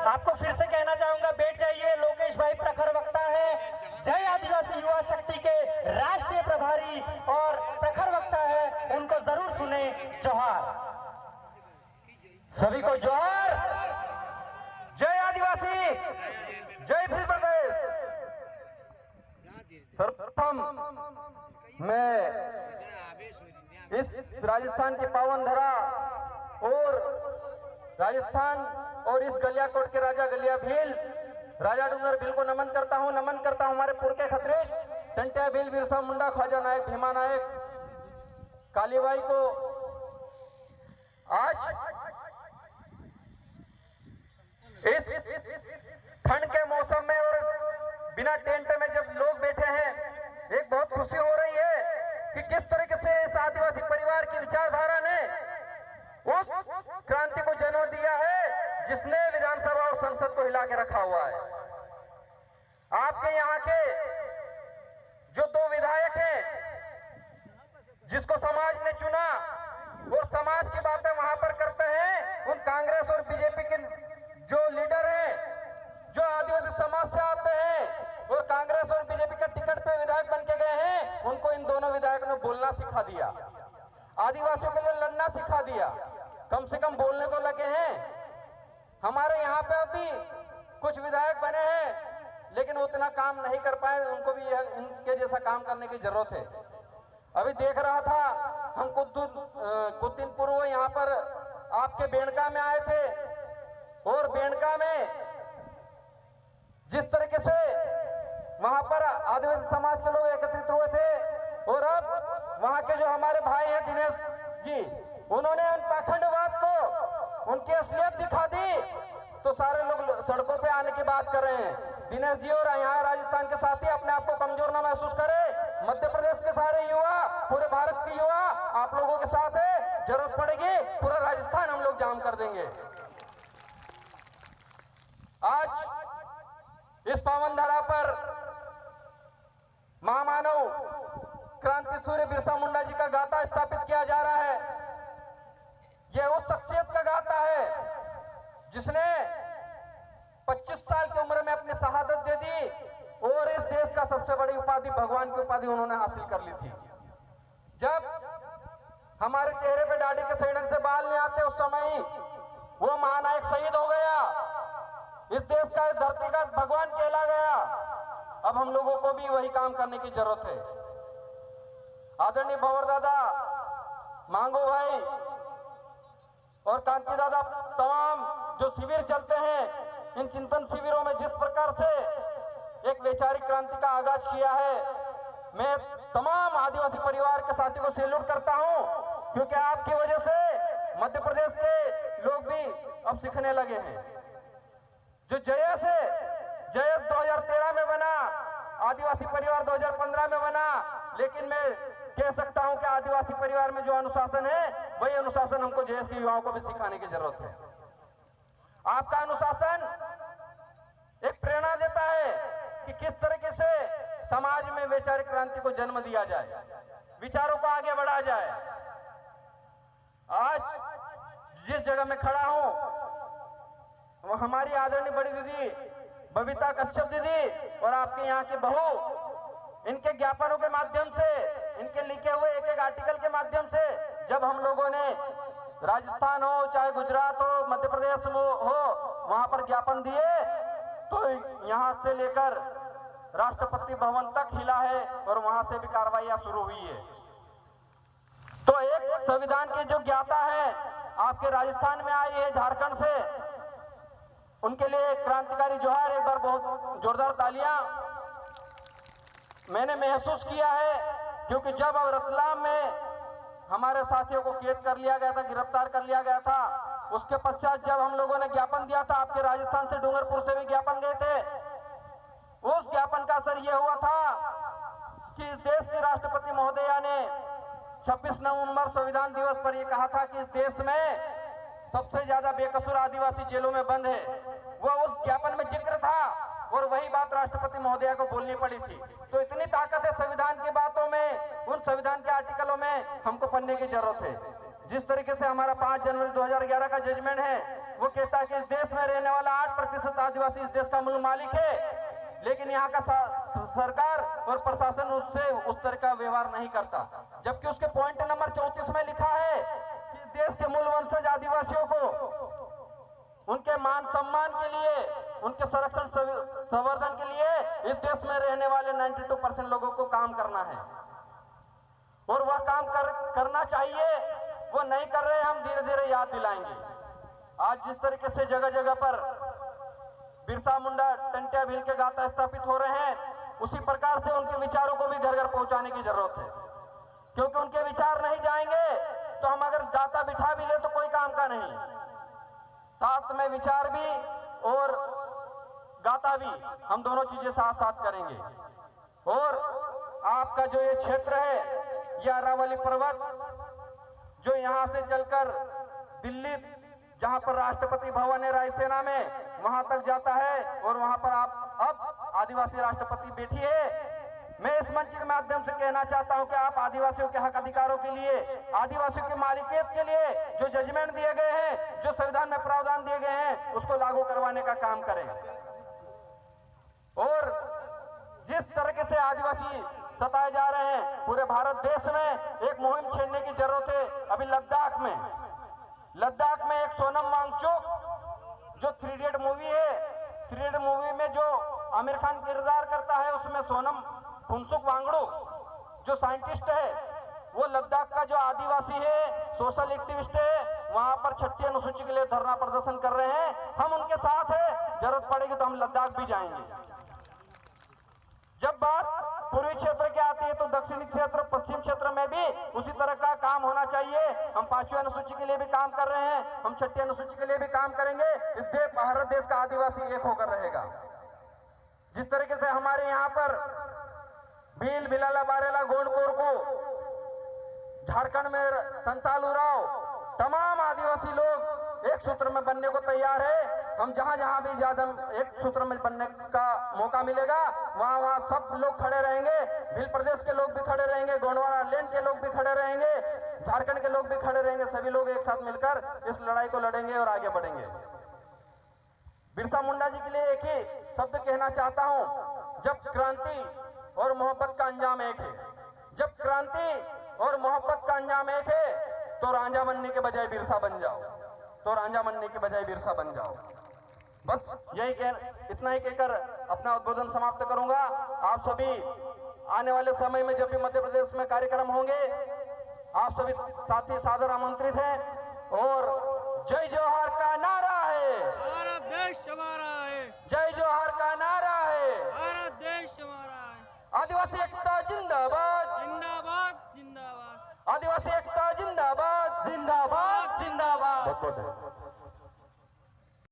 आपको फिर से कहना चाहूंगा, बैठ जाइए। लोकेश भाई प्रखर वक्ता है, जय आदिवासी युवा शक्ति के राष्ट्रीय प्रभारी और प्रखर वक्ता है, उनको जरूर सुने। जोहार सभी को, जोहार। जय आदिवासी, जय भील प्रदेश। सर्वप्रथम मैं इस राजस्थान की पावन धरा और राजस्थान और इस गलियाकोट के राजा गलिया भील, राजा डूंगर भील को नमन करता हूं हमारे पुरखे खतरे टंटिया भील, बिरसा मुंडा, ख्वाजा नायक, भीमा नायक, कालीबाई को। आज इस ठंड के मौसम में और बिना टेंट में जब लोग बैठे हैं, एक बहुत खुशी हो रही है कि किस तरीके से इस आदिवासी परिवार की विचारधारा ने उस क्रांति को जन्म दिया है जिसने विधानसभा और संसद को हिला के रखा हुआ है। आपके यहाँ के जो दो विधायक हैं जिसको समाज ने चुना और समाज की बातें वहां पर करते हैं, उन कांग्रेस और बीजेपी के जो लीडर हैं जो आदिवासी समाज से आते हैं और कांग्रेस और बीजेपी के टिकट पे विधायक बन के गए हैं, उनको इन दोनों विधायकों ने बोलना सिखा दिया, आदिवासियों के लिए लड़ना सिखा दिया। कम से कम बोलने तो लगे हैं। हमारे यहाँ पे अभी कुछ विधायक बने हैं लेकिन उतना काम नहीं कर पाए, उनको भी इनके जैसा काम करने की जरूरत है। अभी देख रहा था, हम कुछ दिन पूर्व यहाँ पर आपके बेंडका में आए थे और बेंडका में जिस तरीके से वहां पर आदिवासी समाज के लोग एकत्रित हुए थे और अब वहां के जो हमारे भाई हैं दिनेश जी, उन्होंने उन पाखंडवाद को उनकी असलियत दिखा दी, तो सारे लोग सड़कों पे आने की बात कर रहे हैं। दिनेश जी और यहाँ राजस्थान के साथी अपने आप को कमजोर ना महसूस करें। मध्य प्रदेश के सारे युवा, पूरे भारत के युवा आप लोगों के साथ है, जरूरत पड़ेगी पूरा राजस्थान हम लोग जाम कर देंगे। आज इस पावन धरा पर महामानव क्रांति सूर्य बिरसा मुंडा जी का गाथा स्थापित किया जा रहा है। यह उस शख्सियत का गाथा है जिसने 25 साल की उम्र में अपनी शहादत दे दी और इस देश का सबसे बड़ी उपाधि, भगवान की उपाधि उन्होंने हासिल कर ली थी। जब हमारे चेहरे पे दाढ़ी के सैंडल से बाल नहीं आते, उस समय वो महानायक शहीद हो गया, इस देश का, इस धरती का भगवान कहला गया। अब हम लोगों को भी वही काम करने की जरूरत है। आदरणीय भंवर दादा, मांगो भाई और कांति दादा, तमाम जो शिविर चलते हैं, इन चिंतन शिविरों में जिस प्रकार से एक वैचारिक क्रांति का आगाज किया है, मैं तमाम आदिवासी परिवार के साथियों को सैल्यूट करता हूं, क्योंकि आपकी वजह से मध्य प्रदेश के लोग भी अब सीखने लगे हैं। जो जयस 2013 में बना, आदिवासी परिवार 2015 में बना, लेकिन मैं कह सकता हूं कि आदिवासी परिवार में जो अनुशासन है, वही अनुशासन हमको जयस के युवाओं को भी सिखाने की जरूरत है। आपका अनुशासन एक प्रेरणा देता है कि किस तरीके से समाज में वैचारिक क्रांति को जन्म दिया जाए, विचारों को आगे बढ़ाया जाए। आज जिस जगह में खड़ा हूं, वो हमारी आदरणीय बड़ी दीदी बबीता कश्यप दीदी और आपके यहाँ की बहू, इनके ज्ञापनों के माध्यम से, इनके लिखे हुए एक एक आर्टिकल के माध्यम से, जब हम लोगों ने राजस्थान हो, चाहे गुजरात हो, मध्य प्रदेश हो, वहां पर ज्ञापन दिए, तो यहाँ से लेकर राष्ट्रपति भवन तक हिला है और वहां से भी कार्रवाइयां शुरू हुई है। तो एक संविधान की जो ज्ञाता है आपके राजस्थान में आई है, झारखंड से, उनके लिए क्रांतिकारी जोहार, एक बार बहुत जोरदार तालियां। मैंने महसूस किया है क्योंकि जब अब रतलाम में हमारे साथियों को कैद कर लिया गया था, गिरफ्तार कर लिया गया था, उसके पश्चात जब हम लोगों ने ज्ञापन दिया था, आपके राजस्थान से डूंगरपुर से भी ज्ञापन गए थे, उस ज्ञापन का असर यह हुआ था कि इस देश की राष्ट्रपति महोदया ने 26 नवंबर संविधान दिवस पर यह कहा था कि इस देश में सबसे ज्यादा बेकसूर आदिवासी जेलों में बंद है। वह उस ज्ञापन में जिक्र था और वही बात राष्ट्रपति महोदया को बोलनी पड़ी थी। तो इतनी ताकत है संविधान की बातों में, उन संविधान के आर्टिकलों में, हमको पढ़ने की जरूरत है। जिस तरीके से हमारा 5 जनवरी 2011 का जजमेंट है, वो कहता है कि इस देश में रहने वाला 8% 50% आदिवासी इस देश का मूल मालिक है, लेकिन यहाँ का सरकार और प्रशासन उससे उस तरह का व्यवहार नहीं करता। जबकि उसके पॉइंट नंबर 34 में लिखा है कि देश के मूल वंशज आदिवासियों को उनके मान सम्मान के लिए, उनके संरक्षण संवर्धन के लिए इस देश में रहने वाले 92% लोगों को काम करना है और वह काम करना चाहिए। वो नहीं कर रहे, हम धीरे धीरे याद दिलाएंगे। आज जिस तरीके से जगह जगह पर बिरसा मुंडा टंटिया भील के गाथा स्थापित हो रहे हैं, उसी प्रकार से उनके विचारों को भी घर घर पहुंचाने की जरूरत है, क्योंकि उनके विचार नहीं जाएंगे तो हम अगर गाथा बिठा भी ले तो कोई काम का नहीं। साथ में विचार भी और गाथा भी, हम दोनों चीजें साथ साथ करेंगे। और आपका जो ये क्षेत्र है, ये अरावली पर्वत जो यहाँ से चलकर दिल्ली, जहाँ पर राष्ट्रपति भवन है रायसेना में, वहां तक जाता है और वहां पर आप अब आदिवासी राष्ट्रपति बैठी है। मैं इस मंच के माध्यम से कहना चाहता हूं कि आप आदिवासियों के हक अधिकारों के लिए, आदिवासियों की मालिकियत के लिए जो जजमेंट दिए गए हैं, जो संविधान में प्रावधान दिए गए हैं, उसको लागू करवाने का काम करें। और जिस तरीके से आदिवासी सताए जा रहे हैं, पूरे भारत देश में एक मुहिम छेड़ने की जरूरत है। अभी लद्दाख में एक सोनम वांगचुक जो 3 इडियट मूवी है, 3 इडियट मूवी में जो आमिर खान किरदार करता है, उसमें सोनम फुनसुक वांगडू जो साइंटिस्ट है, वो लद्दाख का जो आदिवासी है, सोशल एक्टिविस्ट है, वहां पर 6ठी अनुसूची के लिए धरना प्रदर्शन कर रहे हैं। हम उनके साथ है, जरूरत पड़ेगी तो हम लद्दाख भी जाएंगे। जब बात पूर्वी क्षेत्र की आती है तो दक्षिणी क्षेत्र, पश्चिम क्षेत्र में भी उसी तरह का काम होना चाहिए। हम 5वीं अनुसूची के लिए भी काम कर रहे हैं, हम 6ठी अनुसूची के लिए भी काम करेंगे। इस भारत देश का आदिवासी एक होकर रहेगा। जिस तरीके से हमारे यहाँ पर भील, भिलाला, बारेला, गोंडकोर को झारखंड में संताल उराव, तमाम आदिवासी लोग एक सूत्र में बनने को तैयार है। हम जहां जहां भी ज्यादा एक सूत्र में बनने का मौका मिलेगा, वहां वहां सब लोग खड़े रहेंगे। भील प्रदेश के लोग भी खड़े रहेंगे, गोंडवाना लैंड के लोग भी खड़े रहेंगे, झारखंड के लोग भी खड़े रहेंगे। सभी लोग एक साथ मिलकर इस लड़ाई को लड़ेंगे और आगे बढ़ेंगे। बिरसा मुंडा जी के लिए एक ही शब्द कहना चाहता हूं, जब क्रांति और मोहब्बत का अंजाम एक है, जब क्रांति और मोहब्बत का अंजाम एक है, तो रांझा बनने के बजाय बिरसा बन जाओ, तो रांझा बनने के बजाय बिरसा बन जाओ। बस इतना ही कहकर अपना उद्बोधन समाप्त करूंगा। आप सभी आने वाले समय में जब भी मध्य प्रदेश में कार्यक्रम होंगे, आप सभी साथी सादर आमंत्रित हैं। और जय जोहार का नारा है, भारत देश हमारा है। जय जोहार का नारा है, भारत देश हमारा है। आदिवासी एकता जिंदाबाद, जिंदाबाद जिंदाबाद। आदिवासी एकता जिंदाबाद, जिंदाबाद जिंदाबाद। बहुत बहुत